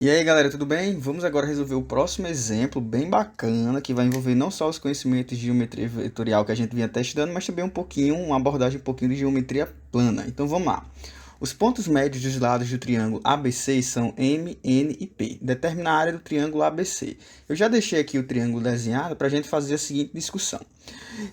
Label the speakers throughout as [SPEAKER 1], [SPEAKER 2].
[SPEAKER 1] E aí, galera, tudo bem? Vamos agora resolver o próximo exemplo bem bacana, que vai envolver não só os conhecimentos de geometria vetorial que a gente vinha até estudando, mas também uma abordagem um pouquinho de geometria plana. Então vamos lá. Os pontos médios dos lados do triângulo ABC são M, N e P. Determina a área do triângulo ABC. Eu já deixei aqui o triângulo desenhado para a gente fazer a seguinte discussão.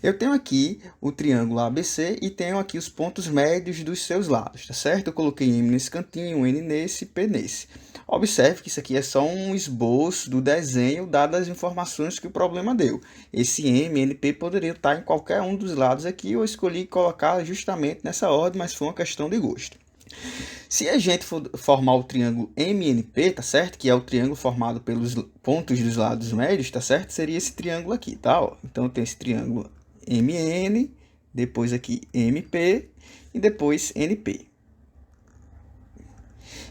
[SPEAKER 1] Eu tenho aqui o triângulo ABC e tenho aqui os pontos médios dos seus lados, tá certo? Eu coloquei M nesse cantinho, N nesse, P nesse. Observe que isso aqui é só um esboço do desenho, dadas as informações que o problema deu. Esse M, N, P poderia estar em qualquer um dos lados aqui, eu escolhi colocar justamente nessa ordem, mas foi uma questão de gosto. Se a gente for formar o triângulo MNP, tá certo? Que é o triângulo formado pelos pontos dos lados médios, tá certo? Seria esse triângulo aqui, tá? Ó, então tem esse triângulo MN, depois aqui MP e depois NP.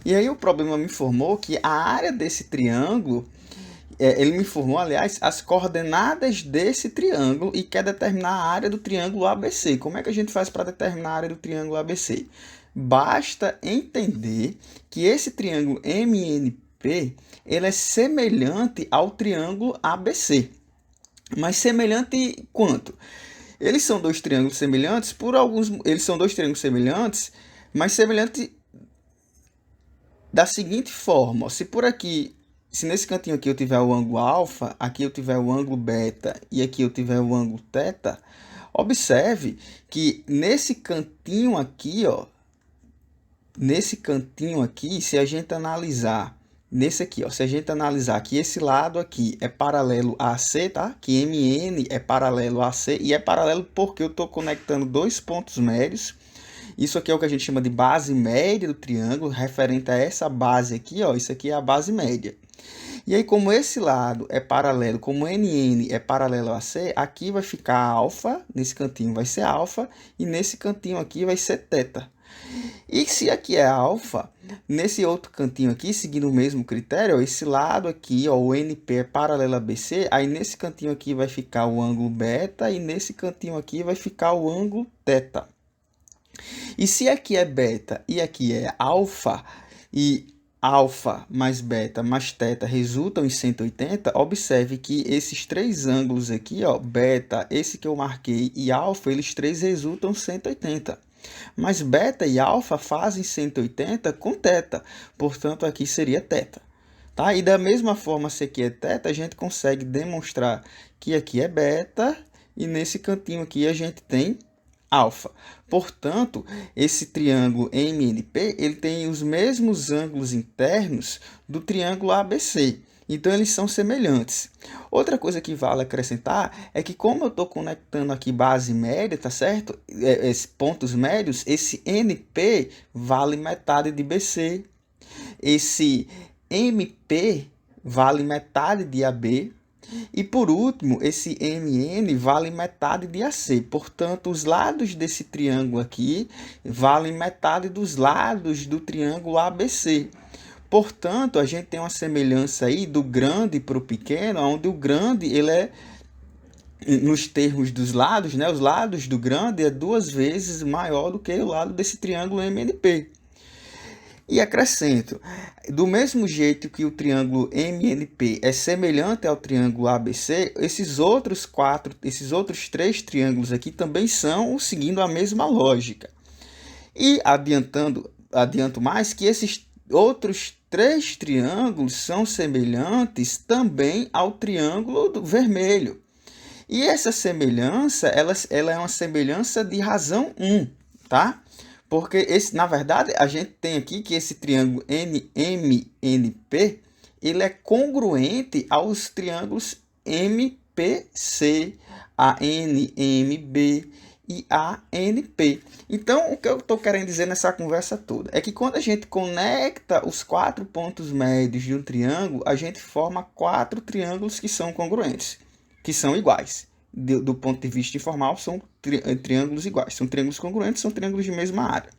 [SPEAKER 1] E aí o problema me informou que a área desse triângulo, ele me informou, aliás, as coordenadas desse triângulo e quer determinar a área do triângulo ABC. Como é que a gente faz para determinar a área do triângulo ABC? Basta entender que esse triângulo MNP ele é semelhante ao triângulo ABC. Mas semelhante quanto? Eles são dois triângulos semelhantes eles são dois triângulos semelhantes, mas semelhante da seguinte forma, ó, se nesse cantinho aqui eu tiver o ângulo alfa, aqui eu tiver o ângulo beta e aqui eu tiver o ângulo teta, observe que nesse cantinho aqui, ó, se a gente analisar nesse aqui, ó, se a gente analisar que esse lado aqui é paralelo a AC, tá? Que MN é paralelo a AC e é paralelo porque eu estou conectando dois pontos médios. Isso aqui é o que a gente chama de base média do triângulo, referente a essa base aqui, ó, isso aqui é a base média. E aí, como esse lado é paralelo, como NN é paralelo a C, aqui vai ficar alfa, nesse cantinho vai ser alfa, e nesse cantinho aqui vai ser teta. E se aqui é alfa, nesse outro cantinho aqui, seguindo o mesmo critério, ó, esse lado aqui, ó, o NP é paralelo a BC, aí nesse cantinho aqui vai ficar o ângulo beta, e nesse cantinho aqui vai ficar o ângulo teta. E se aqui é beta e aqui é alfa, e alfa mais beta mais teta resultam em 180, observe que esses três ângulos aqui, ó, beta, esse que eu marquei, e alfa, eles três resultam 180. Mas beta e alfa fazem 180 com teta, portanto aqui seria teta. Tá? E da mesma forma, se aqui é teta, a gente consegue demonstrar que aqui é beta e nesse cantinho aqui a gente tem alfa. Portanto, esse triângulo MNP ele tem os mesmos ângulos internos do triângulo ABC. Então, eles são semelhantes. Outra coisa que vale acrescentar é que como eu estou conectando aqui base média, tá certo? Esses pontos médios, esse NP vale metade de BC. Esse MP vale metade de AB. E por último, esse MN vale metade de AC. Portanto, os lados desse triângulo aqui valem metade dos lados do triângulo ABC. Portanto, a gente tem uma semelhança aí do grande para o pequeno, onde o grande ele é, nos termos dos lados, né, os lados do grande é duas vezes maior do que o lado desse triângulo MNP. E acrescento, do mesmo jeito que o triângulo MNP é semelhante ao triângulo ABC, esses outros três triângulos aqui também são seguindo a mesma lógica. E adianto mais que esses outros três triângulos são semelhantes também ao triângulo do vermelho. E essa semelhança, ela é uma semelhança de razão 1, tá? Porque, na verdade, a gente tem aqui que esse triângulo NMNP, ele é congruente aos triângulos MPC, ANMB e ANP. Então, o que eu estou querendo dizer nessa conversa toda é que quando a gente conecta os quatro pontos médios de um triângulo, a gente forma quatro triângulos que são congruentes, que são iguais. Do ponto de vista informal, são triângulos iguais. São triângulos congruentes, são triângulos de mesma área.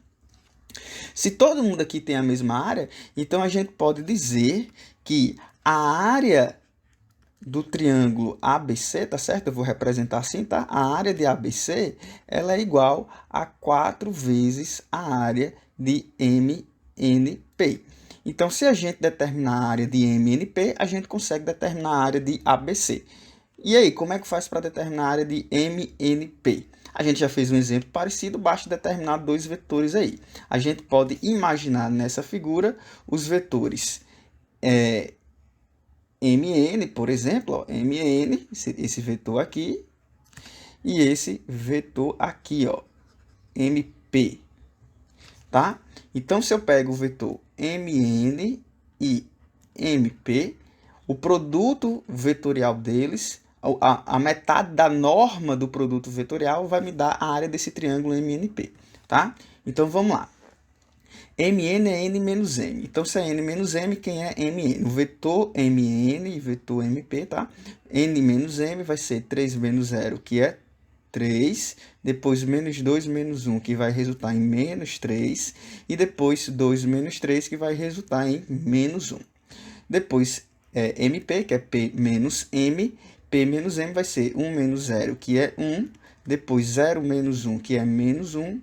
[SPEAKER 1] Se todo mundo aqui tem a mesma área, então a gente pode dizer que a área do triângulo ABC, tá certo? Eu vou representar assim, tá? A área de ABC, ela é igual a 4 vezes a área de MNP. Então, se a gente determinar a área de MNP, a gente consegue determinar a área de ABC. E aí, como é que faz para determinar a área de MNP? A gente já fez um exemplo parecido, basta determinar dois vetores aí. A gente pode imaginar nessa figura os vetores MN, por exemplo, ó, MN, esse vetor aqui, e esse vetor aqui, ó, MP, tá? Então, se eu pego o vetor MN e MP, o produto vetorial deles, a metade da norma do produto vetorial vai me dar a área desse triângulo MNP, tá? Então, vamos lá. Mn é n menos m. Então, se é n menos m, quem é mn? O vetor mn e vetor mp, tá? N menos m vai ser 3 menos 0, que é 3. Depois, menos 2 menos 1, que vai resultar em menos 3. E depois, 2 menos 3, que vai resultar em menos 1. Depois, mp, que é p menos m. P menos m vai ser 1 menos 0, que é 1. Depois, 0 menos 1, que é menos 1.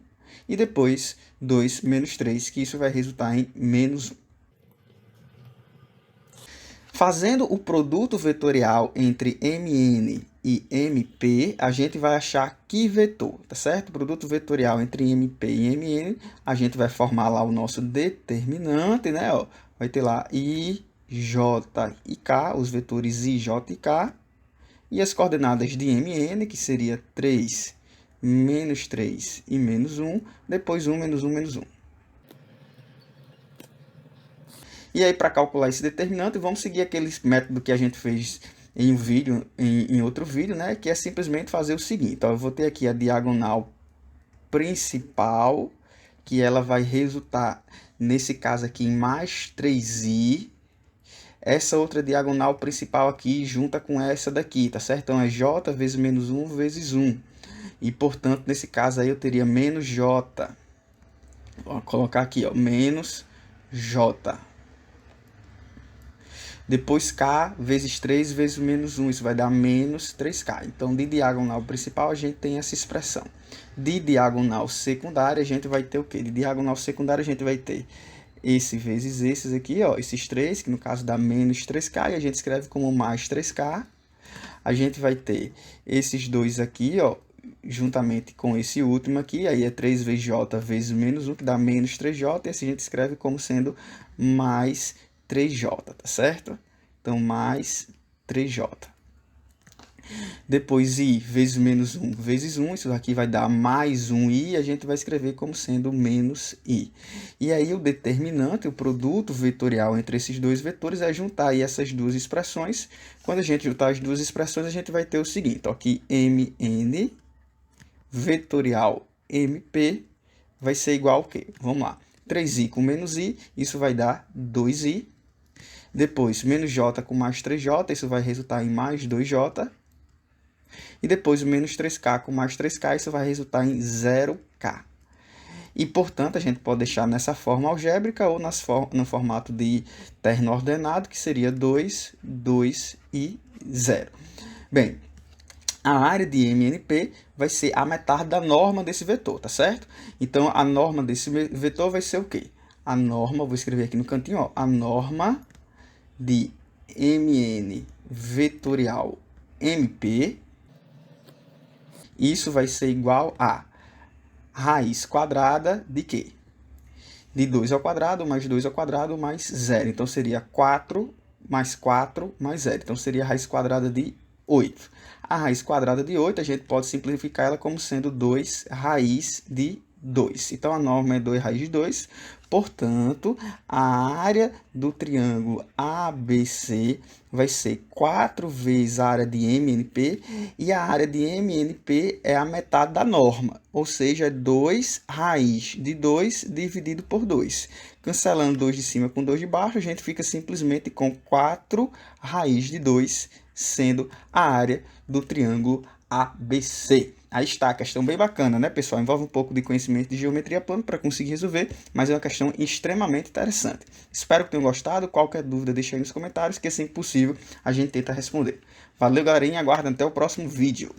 [SPEAKER 1] E depois 2 menos 3, que isso vai resultar em menos 1. Fazendo o produto vetorial entre MN e MP, a gente vai achar que vetor, tá certo? O produto vetorial entre MP e MN, a gente vai formar lá o nosso determinante, né? Ó, vai ter lá I, J e K, os vetores I, J e K. E as coordenadas de MN, que seria 3, menos 3 e menos 1, depois 1, menos 1, menos 1. E aí, para calcular esse determinante, vamos seguir aquele método que a gente fez em um vídeo, em outro vídeo, né? Que é simplesmente fazer o seguinte. Ó, eu vou ter aqui a diagonal principal, que ela vai resultar, nesse caso aqui, em mais 3i. Essa outra diagonal principal aqui junta com essa daqui, tá certo? Então, é j vezes menos 1 vezes 1. E, portanto, nesse caso aí eu teria menos j. Vou colocar aqui, ó, menos j. Depois k vezes 3 vezes menos 1. Isso vai dar menos 3k. Então, de diagonal principal, a gente tem essa expressão. De diagonal secundária, a gente vai ter o quê? De diagonal secundária, a gente vai ter esse vezes esses aqui, ó, esses 3, que no caso dá menos 3k, e a gente escreve como mais 3k. A gente vai ter esses dois aqui, ó, juntamente com esse último aqui, aí é 3 vezes j vezes menos 1, que dá menos 3j, e assim a gente escreve como sendo mais 3j, tá certo? Então, mais 3j. Depois, i vezes menos 1 vezes 1, isso aqui vai dar mais 1i, e a gente vai escrever como sendo menos i. E aí, o determinante, o produto vetorial entre esses dois vetores, é juntar aí essas duas expressões. Quando a gente juntar as duas expressões, a gente vai ter o seguinte, ó, que mn vetorial mp vai ser igual ao quê? Vamos lá. 3i com menos i, isso vai dar 2i. Depois, menos j com mais 3j, isso vai resultar em mais 2j. E depois, o menos 3k com mais 3k, isso vai resultar em 0k. E, portanto, a gente pode deixar nessa forma algébrica ou no formato de terno ordenado, que seria 2, 2 e 0. Bem, a área de MNP vai ser a metade da norma desse vetor, tá certo? Então, a norma desse vetor vai ser o quê? A norma, vou escrever aqui no cantinho, ó, a norma de MN vetorial MP, isso vai ser igual a raiz quadrada de quê? De 2 ao quadrado, mais 2 ao quadrado, mais 0. Então, seria 4 mais 4 mais 0. Então, seria a raiz quadrada de 8. A raiz quadrada de 8, a gente pode simplificar ela como sendo 2 raiz de 2. Então, a norma é 2 raiz de 2. Portanto, a área do triângulo ABC vai ser 4 vezes a área de MNP, e a área de MNP é a metade da norma, ou seja, é 2 raiz de 2 dividido por 2. Cancelando 2 de cima com 2 de baixo, a gente fica simplesmente com 4 raiz de 2, sendo a área do triângulo ABC. Aí está, a questão bem bacana, né, pessoal? Envolve um pouco de conhecimento de geometria plana para conseguir resolver, mas é uma questão extremamente interessante. Espero que tenham gostado. Qualquer dúvida, deixa aí nos comentários, que assim que possível a gente tenta responder. Valeu, galerinha. Aguardem até o próximo vídeo.